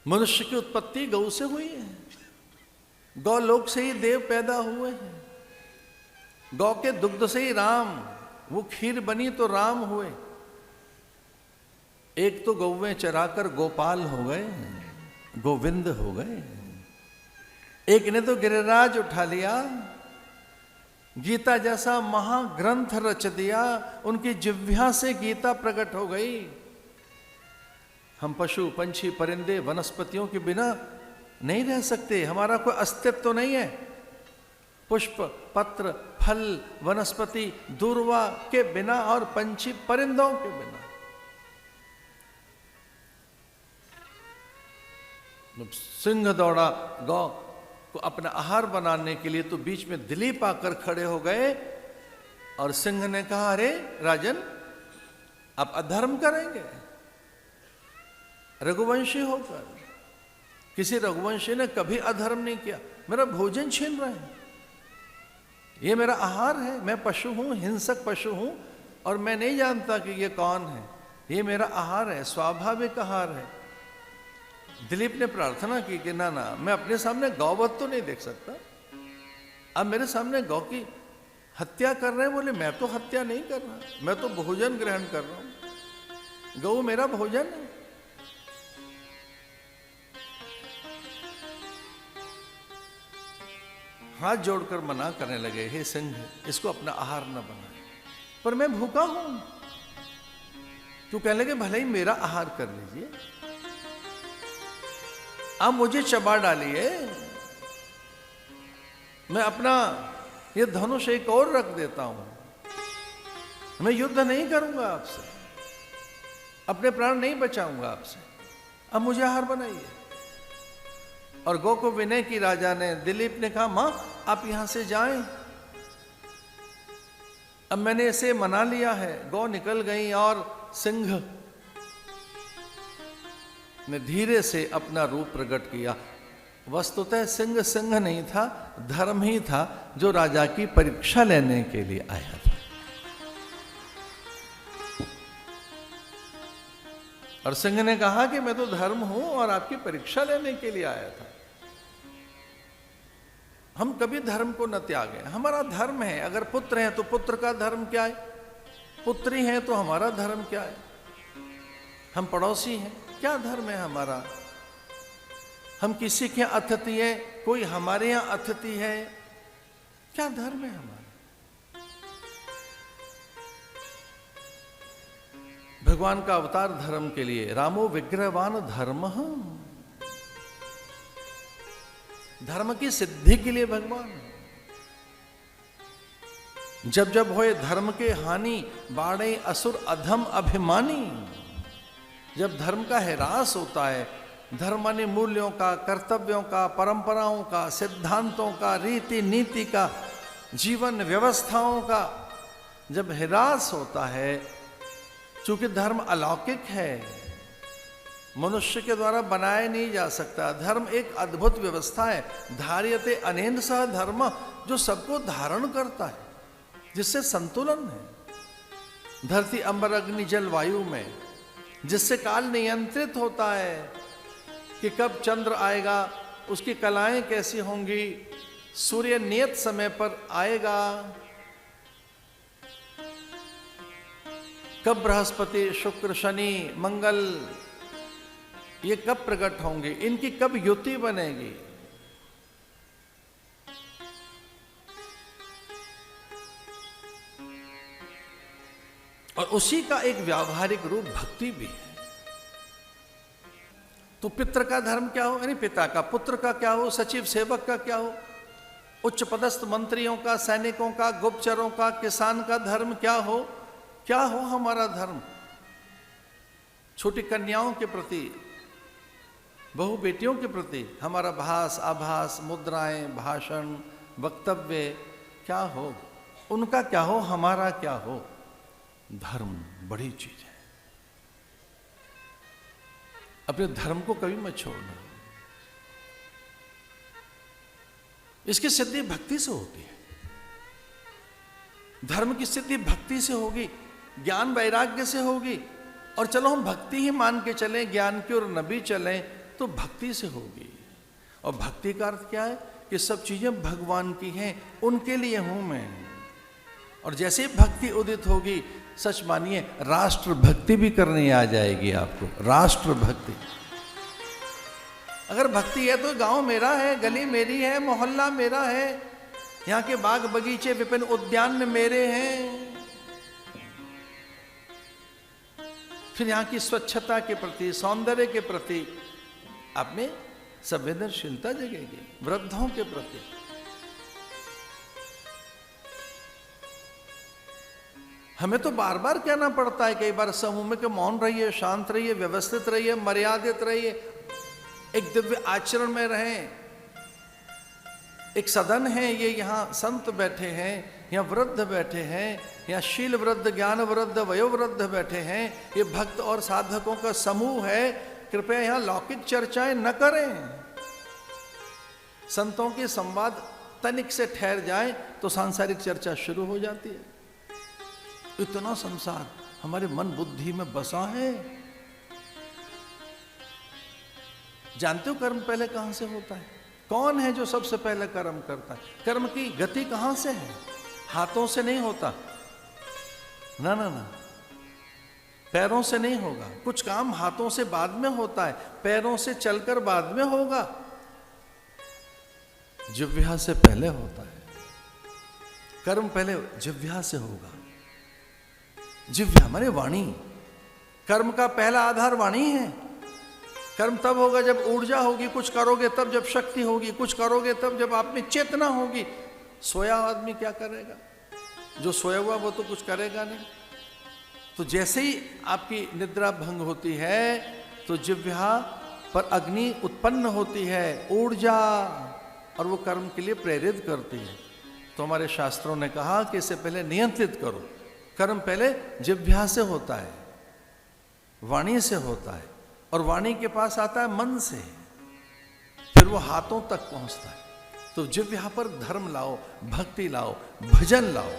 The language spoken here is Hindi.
मनुष्य की उत्पत्ति गौ से हुई है, गौलोक से ही देव पैदा हुए हैं, गौ के दुग्ध से ही राम, वो खीर बनी तो राम हुए। एक तो गौवें चराकर गोपाल हो गए, गोविंद हो गए, एक ने तो गिरिराज उठा लिया, गीता जैसा महाग्रंथ रच दिया, उनकी जिह्वा से गीता प्रकट हो गई। हम पशु पंछी परिंदे वनस्पतियों के बिना नहीं रह सकते, हमारा कोई अस्तित्व तो नहीं है। पुष्प पत्र फल वनस्पति दूर्वा के बिना और पंछी परिंदों के बिना। सिंह दौड़ा गौ को अपना आहार बनाने के लिए, तो बीच में दिलीप आकर खड़े हो गए और सिंह ने कहा, अरे राजन, आप अधर्म करेंगे रघुवंशी होकर। किसी रघुवंशी ने कभी अधर्म नहीं किया, मेरा भोजन छीन रहे हैं, ये मेरा आहार है, मैं पशु हूं, हिंसक पशु हूं, और मैं नहीं जानता कि ये कौन है, ये मेरा आहार है, स्वाभाविक आहार है। दिलीप ने प्रार्थना की कि ना ना, मैं अपने सामने गौवध तो नहीं देख सकता, अब मेरे सामने गौ की हत्या कर रहे हैं। बोले, मैं तो हत्या नहीं कर रहा, मैं तो भोजन ग्रहण कर रहा हूं, गौ मेरा भोजन है। हाथ जोड़कर मना करने लगे, हे सिंह, इसको अपना आहार न बनाए, पर मैं भूखा हूं। तो कहने लगे, भले ही मेरा आहार कर लीजिए, आप मुझे चबा डालिए, मैं अपना ये धनुष एक और रख देता हूं, मैं युद्ध नहीं करूंगा आपसे, अपने प्राण नहीं बचाऊंगा आपसे, अब मुझे आहार बनाइए। और गौ को विनय की राजा ने, दिलीप ने कहा, मां आप यहां से जाएं, अब मैंने इसे मना लिया है। गौ निकल गई और सिंह ने धीरे से अपना रूप प्रकट किया। वस्तुतः सिंह सिंह नहीं था, धर्म ही था जो राजा की परीक्षा लेने के लिए आया था। और सिंह ने कहा कि मैं तो धर्म हूं और आपकी परीक्षा लेने के लिए आया था। हम कभी धर्म को न त्यागें, हमारा धर्म है। अगर पुत्र है तो पुत्र का धर्म क्या है, पुत्री है तो हमारा धर्म क्या है, हम पड़ोसी हैं, क्या धर्म है हमारा। हम किसी के अतिथि हैं, कोई हमारे यहां अतिथि है, क्या धर्म है हमारा। भगवान का अवतार धर्म के लिए, रामो विग्रहवान धर्म, धर्म की सिद्धि के लिए भगवान। जब जब होए धर्म के हानि, बाड़े असुर अधम अभिमानी। जब धर्म का ह्रास होता है, धर्म माने मूल्यों का, कर्तव्यों का, परंपराओं का, सिद्धांतों का, रीति नीति का, जीवन व्यवस्थाओं का जब ह्रास होता है, चूंकि धर्म अलौकिक है, मनुष्य के द्वारा बनाया नहीं जा सकता। धर्म एक अद्भुत व्यवस्था है, धार्यते अनेन सह धर्म, जो सबको धारण करता है, जिससे संतुलन है धरती अंबर अग्नि जल वायु में, जिससे काल नियंत्रित होता है कि कब चंद्र आएगा, उसकी कलाएं कैसी होंगी, सूर्य नियत समय पर आएगा, कब बृहस्पति शुक्र शनि मंगल ये कब प्रकट होंगे, इनकी कब युति बनेगी। और उसी का एक व्यावहारिक रूप भक्ति भी है। तो पितृ का धर्म क्या हो, यानी पिता का, पुत्र का क्या हो, सचिव सेवक का क्या हो, उच्च पदस्थ मंत्रियों का, सैनिकों का, गुप्तचरों का, किसान का धर्म क्या हो, क्या हो हमारा धर्म। छोटी कन्याओं के प्रति, बहु बेटियों के प्रति हमारा भास आभास, मुद्राएं, भाषण, वक्तव्य क्या हो, उनका क्या हो, हमारा क्या हो। धर्म बड़ी चीज है, अपने धर्म को कभी मत छोड़ना। इसकी सिद्धि भक्ति से होती है, धर्म की सिद्धि भक्ति से होगी, ज्ञान वैराग्य से होगी। और चलो हम भक्ति ही मान के चलें, ज्ञान की ओर न भी चलें, तो भक्ति से होगी। और भक्ति का अर्थ क्या है कि सब चीजें भगवान की हैं, उनके लिए हूं मैं। और जैसे भक्ति उदित होगी, सच मानिए राष्ट्र भक्ति भी करनी आ जाएगी आपको। राष्ट्र भक्ति, अगर भक्ति है तो गांव मेरा है, गली मेरी है, मोहल्ला मेरा है, यहाँ के बाग बगीचे विपिन उद्यान मेरे हैं। फिर यहाँ की स्वच्छता के प्रति, सौंदर्य के प्रति आप में संवेदनशीलता जगेगी, वृद्धों के प्रति। हमें तो बार बार कहना पड़ता है कई बार समूह में कि मौन रहिए, शांत रहिए, व्यवस्थित रहिए, मर्यादित रहिए, एक दिव्य आचरण में रहें। एक सदन है, ये यहाँ संत बैठे हैं, यहाँ वृद्ध बैठे हैं, यहाँ शील वृद्ध, ज्ञान वृद्ध, वयोवृद्ध बैठे हैं, ये भक्त और साधकों का समूह है। कृपया यहाँ लौकिक चर्चाएं न करें। संतों के संवाद तनिक से ठहर जाए तो सांसारिक चर्चा शुरू हो जाती है। इतना संसार हमारे मन बुद्धि में बसा है। जानते हो कर्म पहले कहां से होता है? कौन है जो सबसे पहले कर्म करता है? कर्म की गति कहां से है? हाथों से नहीं होता, ना ना ना, पैरों से नहीं होगा। कुछ काम हाथों से बाद में होता है, पैरों से चलकर बाद में होगा। जिह्वा से पहले होता है कर्म, पहले जिह्वा से होगा। जिह्वा माने वाणी। कर्म का पहला आधार वाणी है। कर्म तब होगा जब ऊर्जा होगी, कुछ करोगे तब जब शक्ति होगी, कुछ करोगे तब जब आप में चेतना होगी। सोया आदमी क्या करेगा? जो सोया हुआ वो तो कुछ करेगा नहीं। तो जैसे ही आपकी निद्रा भंग होती है तो जिह्वा पर अग्नि उत्पन्न होती है, ऊर्जा, और वो कर्म के लिए प्रेरित करती है। तो हमारे शास्त्रों ने कहा कि इससे पहले नियंत्रित करो। कर्म पहले जिह्वा से होता है, वाणी से होता है, और वाणी के पास आता है मन से, फिर वो हाथों तक पहुंचता है। तो जिह्वा पर धर्म लाओ, भक्ति लाओ, भजन लाओ।